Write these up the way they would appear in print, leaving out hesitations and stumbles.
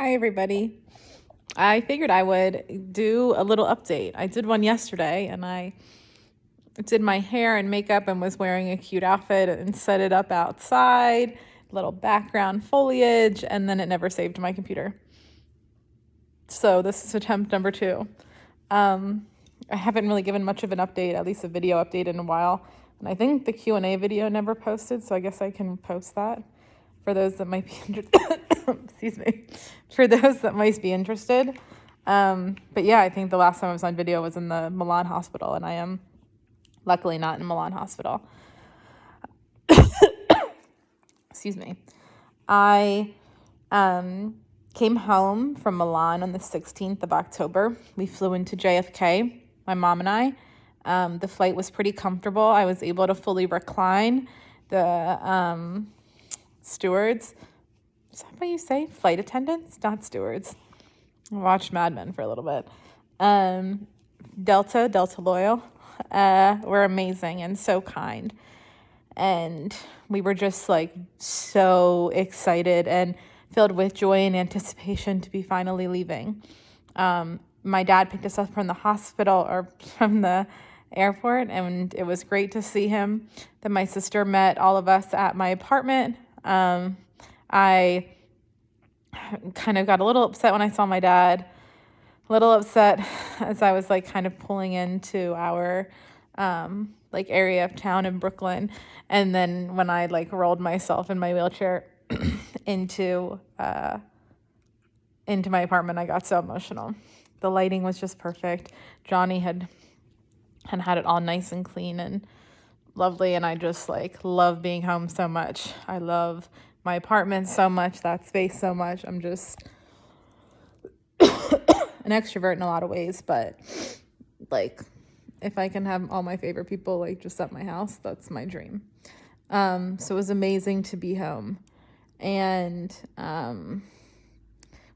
Hi, everybody. I figured I would do a little update. I did one yesterday and I did my hair and makeup and was wearing a cute outfit and set it up outside, little background foliage, and then it never saved my computer. So this is attempt number 2. I haven't really given much of an update, at least a video update in a while. And I think the Q&A video never posted, so I guess I can post that for those that might be interested. Excuse me. For those that might be interested. But yeah, I think the last time I was on video was in the Milan hospital, and I am luckily not in Milan hospital. Excuse me. I came home from Milan on the 16th of October. We flew into JFK, my mom and I. The flight was pretty comfortable. I was able to fully recline. The stewards, is that what you say? Flight attendants? Not stewards. I watched Mad Men for a little bit. Delta Loyal, were amazing and so kind. And we were just like so excited and filled with joy and anticipation to be finally leaving. My dad picked us up from the hospital or from the airport, and it was great to see him. Then my sister met all of us at my apartment. I kind of got a little upset when I saw my dad, a little upset as I was like kind of pulling into our like area of town in Brooklyn. And then when I like rolled myself in my wheelchair into my apartment, I got so emotional. The lighting was just perfect. Johnny had it all nice and clean and lovely, and I just like love being home so much. I love my apartment so much, that space so much. I'm just an extrovert in a lot of ways, but like if I can have all my favorite people like just at my house, that's my dream. So it was amazing to be home. And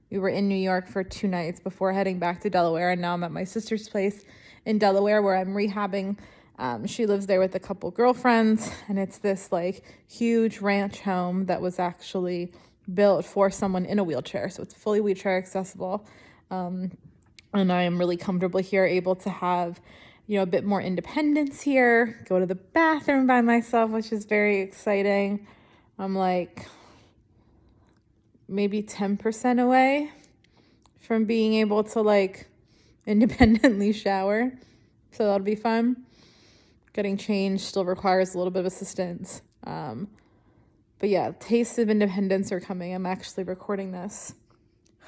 we were in New York for 2 nights before heading back to Delaware, and now I'm at my sister's place in Delaware where I'm rehabbing. She lives there with a couple girlfriends, and it's this like huge ranch home that was actually built for someone in a wheelchair. So it's fully wheelchair accessible. And I am really comfortable here, able to have, a bit more independence here, go to the bathroom by myself, which is very exciting. I'm like maybe 10% away from being able to like independently shower. So that'll be fun. Getting changed still requires a little bit of assistance. But yeah, tastes of independence are coming. I'm actually recording this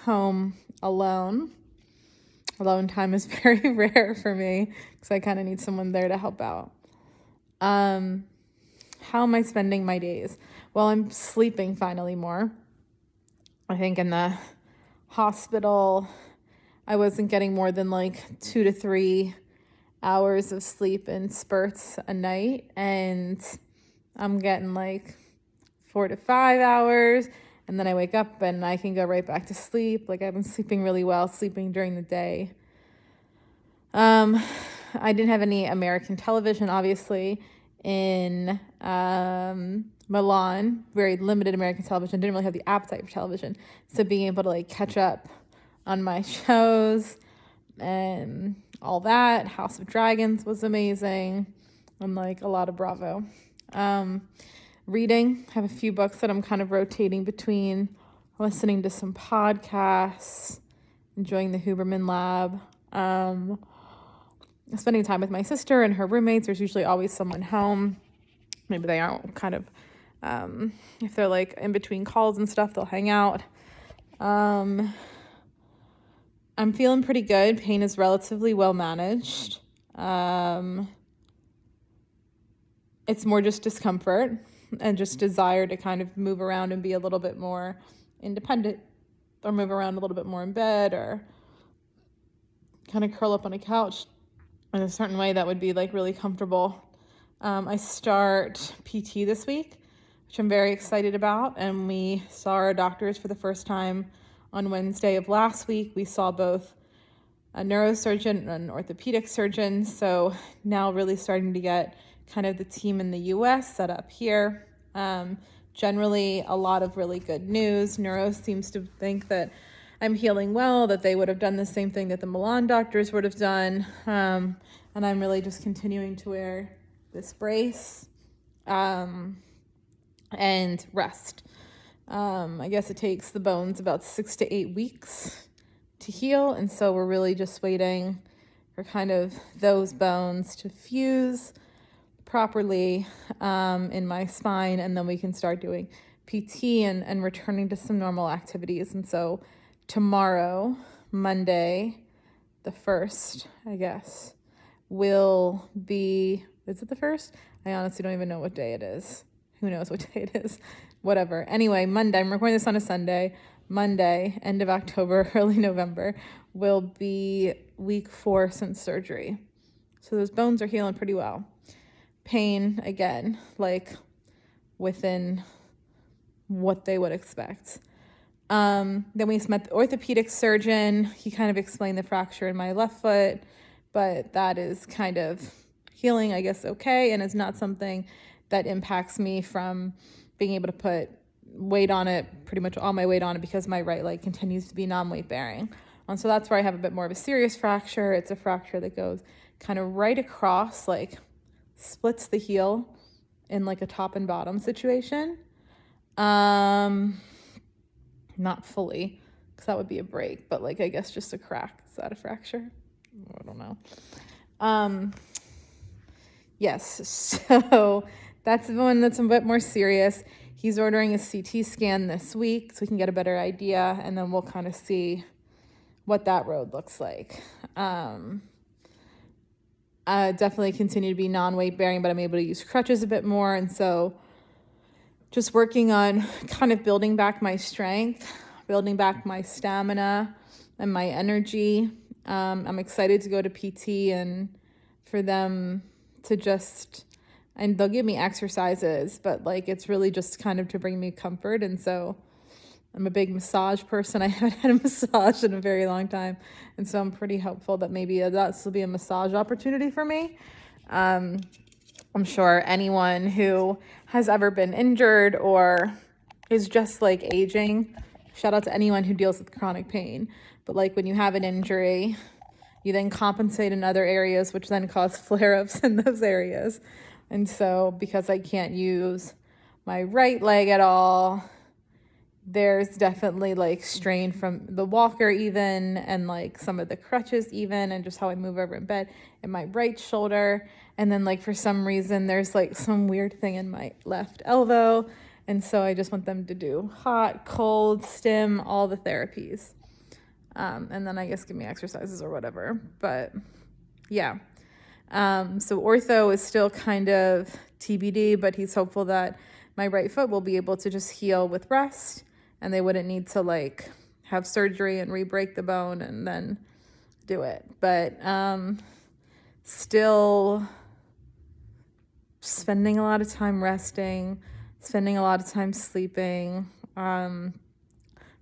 home alone. Alone time is very rare for me because I kind of need someone there to help out. How am I spending my days? Well, I'm sleeping finally more. I think in the hospital, I wasn't getting more than like 2 to 3 hours of sleep in spurts a night, and I'm getting like 4 to 5 hours, and then I wake up and I can go right back to sleep. Like I've been sleeping really well, sleeping during the day. I didn't have any American television, obviously, in Milan. Very limited American television. Didn't really have the appetite for television. So being able to like catch up on my shows and all that. House of Dragons was amazing. And like a lot of Bravo. Reading. I have a few books that I'm kind of rotating between. Listening to some podcasts. Enjoying the Huberman Lab. Spending time with my sister and her roommates. There's usually always someone home. Maybe they aren't kind of, if they're like in between calls and stuff, they'll hang out. I'm feeling pretty good. Pain is relatively well managed. It's more just discomfort and just desire to kind of move around and be a little bit more independent, or move around a little bit more in bed, or kind of curl up on a couch in a certain way that would be like really comfortable. I start PT this week, which I'm very excited about, and we saw our doctors for the first time on Wednesday of last week. We saw both a neurosurgeon and an orthopedic surgeon, so now really starting to get kind of the team in the US set up here. Generally, a lot of really good news. Neuro seems to think that I'm healing well, that they would have done the same thing that the Milan doctors would have done. And I'm really just continuing to wear this brace and rest. I guess it takes the bones about 6 to 8 weeks to heal. And so we're really just waiting for kind of those bones to fuse properly in my spine. And then we can start doing PT and returning to some normal activities. And so tomorrow, Monday, the 1st, I guess, will be, is it the 1st? I honestly don't even know what day it is. Who knows what day it is? Whatever. Anyway, Monday, I'm recording this on a Sunday. Monday, end of October, early November, will be week 4 since surgery. So those bones are healing pretty well. Pain, again, like within what they would expect. Then we met the orthopedic surgeon. He kind of explained the fracture in my left foot, but that is kind of healing, I guess, okay, and it's not something that impacts me from being able to put weight on it, pretty much all my weight on it, because my right leg continues to be non-weight bearing. And so that's where I have a bit more of a serious fracture. It's a fracture that goes kind of right across, like splits the heel in like a top and bottom situation. Not fully, because that would be a break, but like I guess just a crack. Is that a fracture? I don't know. Yes, so that's the one that's a bit more serious. He's ordering a CT scan this week so we can get a better idea, and then we'll kind of see what that road looks like. I definitely continue to be non-weight bearing, but I'm able to use crutches a bit more, and so just working on kind of building back my strength, building back my stamina and my energy. I'm excited to go to PT and for them to just, and they'll give me exercises, but like it's really just kind of to bring me comfort. And so I'm a big massage person. I haven't had a massage in a very long time. And so I'm pretty hopeful that maybe that will be a massage opportunity for me. I'm sure anyone who has ever been injured or is just like aging, shout out to anyone who deals with chronic pain. But like when you have an injury, you then compensate in other areas, which then cause flare-ups in those areas. And so because I can't use my right leg at all, there's definitely like strain from the walker even, and like some of the crutches even, and just how I move over in bed, and my right shoulder. And then like for some reason there's like some weird thing in my left elbow, and so I just want them to do hot, cold, stim, all the therapies, and then I guess give me exercises or whatever. But yeah, so ortho is still kind of TBD, but he's hopeful that my right foot will be able to just heal with rest, and they wouldn't need to like have surgery and re-break the bone and then do it. But still spending a lot of time resting, spending a lot of time sleeping,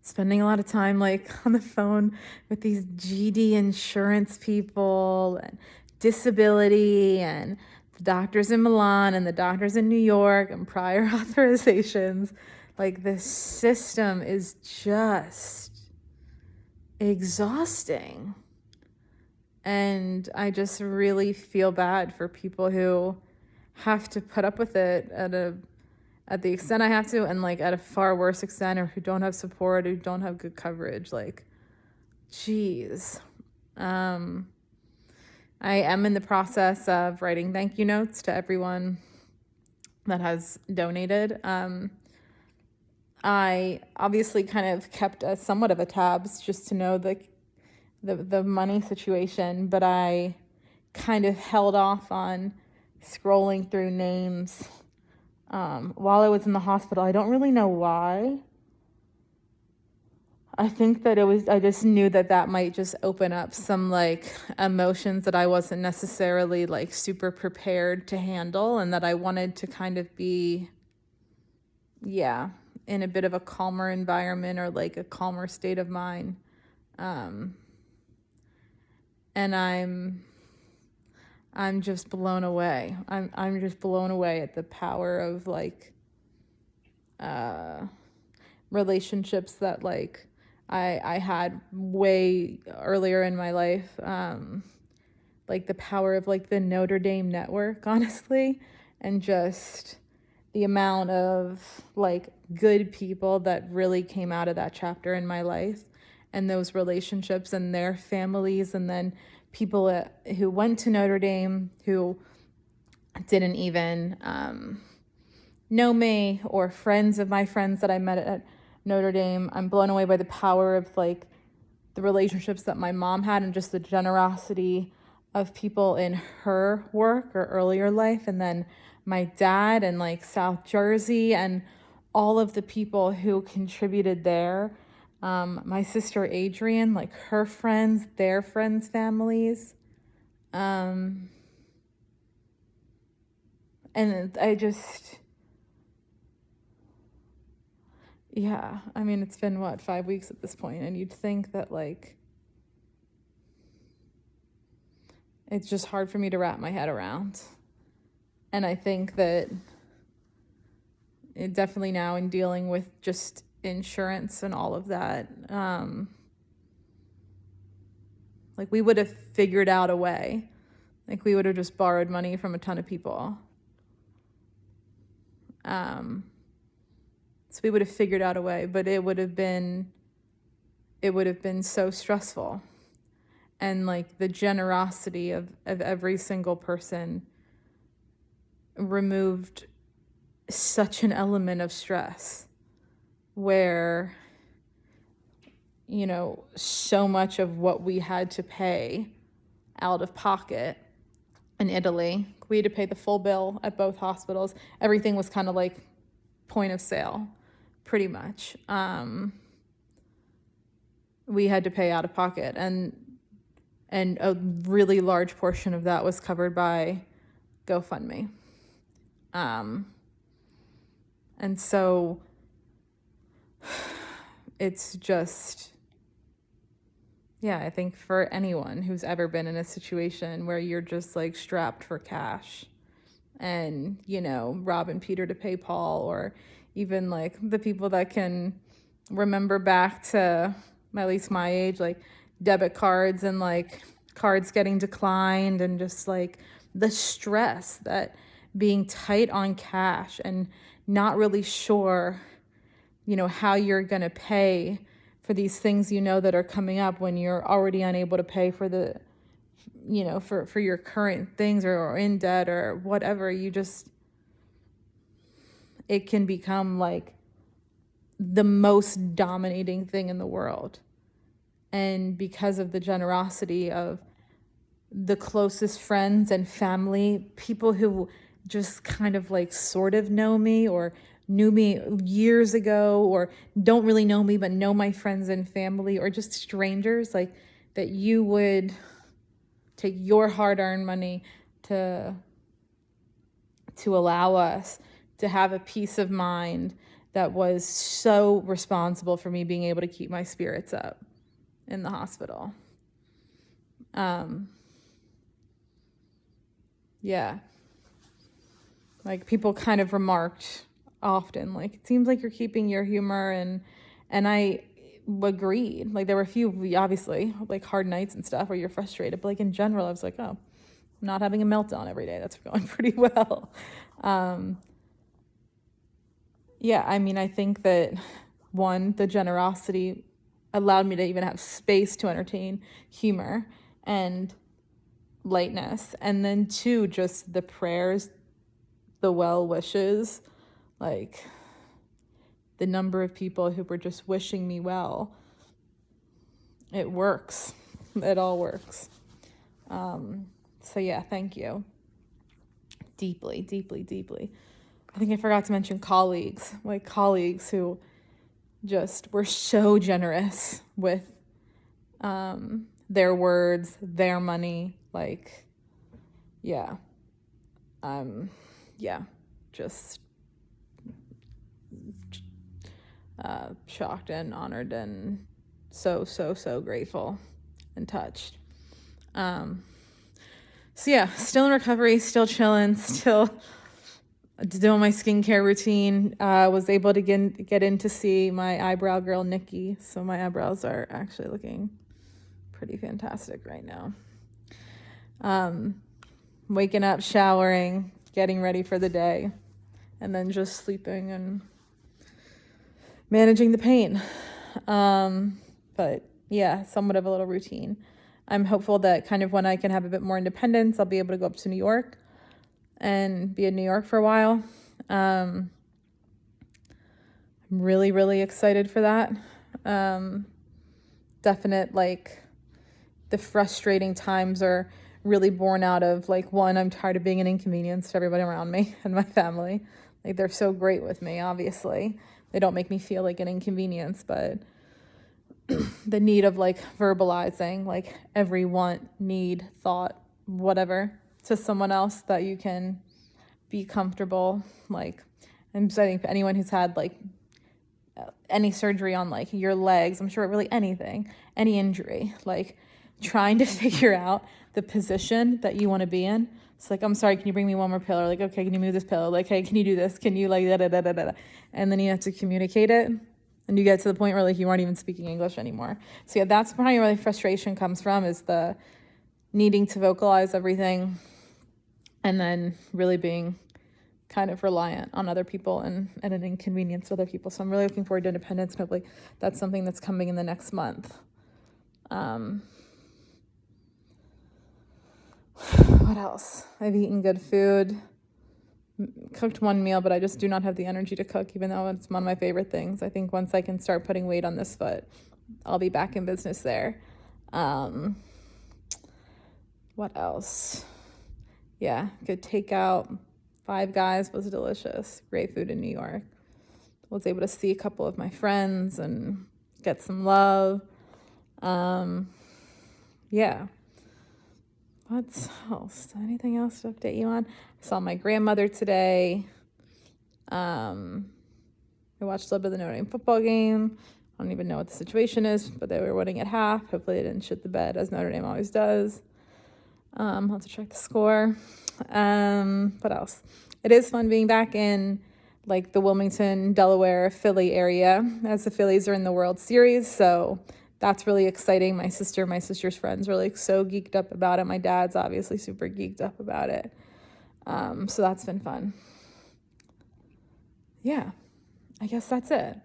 spending a lot of time like on the phone with these GD insurance people and disability and the doctors in Milan and the doctors in New York and prior authorizations. Like this system is just exhausting. And I just really feel bad for people who have to put up with it at the extent I have to, and like at a far worse extent, or who don't have support, who don't have good coverage. Like, geez. I am in the process of writing thank you notes to everyone that has donated. I obviously kind of kept somewhat of a tabs just to know the money situation, but I kind of held off on scrolling through names while I was in the hospital. I don't really know why. I think that I just knew that might just open up some like emotions that I wasn't necessarily like super prepared to handle, and that I wanted to kind of be, in a bit of a calmer environment or like a calmer state of mind. And I'm just blown away. I'm just blown away at the power of like relationships that like I had way earlier in my life, like the power of like the Notre Dame network, honestly, and just the amount of like good people that really came out of that chapter in my life, and those relationships and their families, and then people who went to Notre Dame who didn't even know me, or friends of my friends that I met at Notre Dame. I'm blown away by the power of like the relationships that my mom had and just the generosity of people in her work or earlier life. And then my dad and like South Jersey and all of the people who contributed there. My sister Adrienne, like her friends, their friends' families. And I just, yeah, I mean, it's been what, 5 weeks at this point, and you'd think that like, it's just hard for me to wrap my head around. And I think that it definitely now in dealing with just insurance and all of that, like we would have figured out a way. Like we would have just borrowed money from a ton of people. So we would have figured out a way, but it would have been so stressful. And like the generosity of every single person removed such an element of stress, where, you know, so much of what we had to pay out of pocket in Italy, we had to pay the full bill at both hospitals. Everything was kind of like point of sale, pretty much. We had to pay out of pocket, and a really large portion of that was covered by GoFundMe. And so it's just, yeah, I think for anyone who's ever been in a situation where you're just like strapped for cash and, you know, robbing Peter to pay Paul, or even like the people that can remember back to at least my age, like debit cards and like cards getting declined, and just like the stress that being tight on cash and not really sure, you know, how you're going to pay for these things, you know, that are coming up when you're already unable to pay for the, you know, for your current things, or in debt or whatever. You just, it can become like the most dominating thing in the world. And because of the generosity of the closest friends and family, people who just kind of like sort of know me or knew me years ago, or don't really know me but know my friends and family, or just strangers, like that you would take your hard-earned money to allow us to have a peace of mind that was so responsible for me being able to keep my spirits up in the hospital. Yeah. Like people kind of remarked often, like, it seems like you're keeping your humor, and I agreed. Like there were a few, obviously, like hard nights and stuff where you're frustrated, but like in general, I was like, oh, I'm not having a meltdown every day. That's going pretty well. Yeah, I mean, I think that one, the generosity allowed me to even have space to entertain humor and lightness. And then two, just the prayers, the well wishes, like the number of people who were just wishing me well. It works. It all works. So yeah, thank you. Deeply, deeply, deeply. I think I forgot to mention colleagues, like colleagues who just were so generous with their words, their money, like, yeah. Yeah, just shocked and honored and so grateful and touched. So yeah, still in recovery, still chilling, still doing my skincare routine. Was able to get in to see my eyebrow girl, Nikki. So my eyebrows are actually looking pretty fantastic right now. Waking up, showering, getting ready for the day, and then just sleeping and managing the pain. But yeah, somewhat of a little routine. I'm hopeful that kind of when I can have a bit more independence, I'll be able to go up to New York and be in New York for a while. I'm really, really excited for that. Definite, like, the frustrating times are really born out of, like, one, I'm tired of being an inconvenience to everybody around me and my family. Like, they're so great with me, obviously. They don't make me feel like an inconvenience, but the need of, like, verbalizing, like, every want, need, thought, whatever, to someone else that you can be comfortable, like, I'm just, I think anyone who's had, like, any surgery on, like, your legs, I'm sure really anything, any injury, like, trying to figure out the position that you want to be in. It's like, I'm sorry, can you bring me one more pillow? Like, okay, can you move this pillow? Like, hey, can you do this? Can you, like, da da da da da? And then you have to communicate it, and you get to the point where, like, you aren't even speaking English anymore. So yeah, that's probably where the frustration comes from, is the needing to vocalize everything, and then really being kind of reliant on other people and an inconvenience to other people. So I'm really looking forward to independence, and hopefully that's something that's coming in the next month. What else? I've eaten good food, cooked one meal, but I just do not have the energy to cook, even though it's one of my favorite things. I think once I can start putting weight on this foot, I'll be back in business there. What else? Yeah, good takeout. Five Guys was delicious. Great food in New York. Was able to see a couple of my friends and get some love. Yeah. What else? Anything else to update you on? I saw my grandmother today. I watched a little bit of the Notre Dame football game. I don't even know what the situation is, but they were winning at half. Hopefully they didn't shit the bed, as Notre Dame always does. I'll have to check the score. What else? It is fun being back in, like, the Wilmington, Delaware, Philly area, as the Phillies are in the World Series. So that's really exciting. My sister's friends are, like, so geeked up about it. My dad's obviously super geeked up about it. So that's been fun. Yeah, I guess that's it.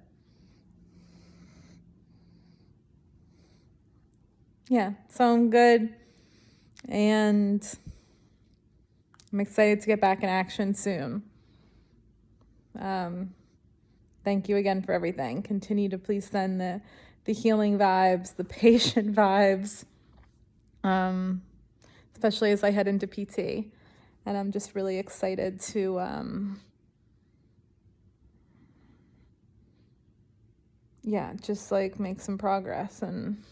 Yeah, so I'm good. And I'm excited to get back in action soon. Thank you again for everything. Continue to please send the healing vibes, the patient vibes, especially as I head into PT. And I'm just really excited to just, like, make some progress and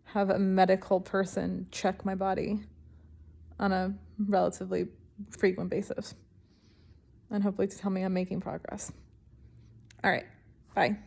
have a medical person check my body on a relatively frequent basis, and hopefully to tell me I'm making progress. All right, bye.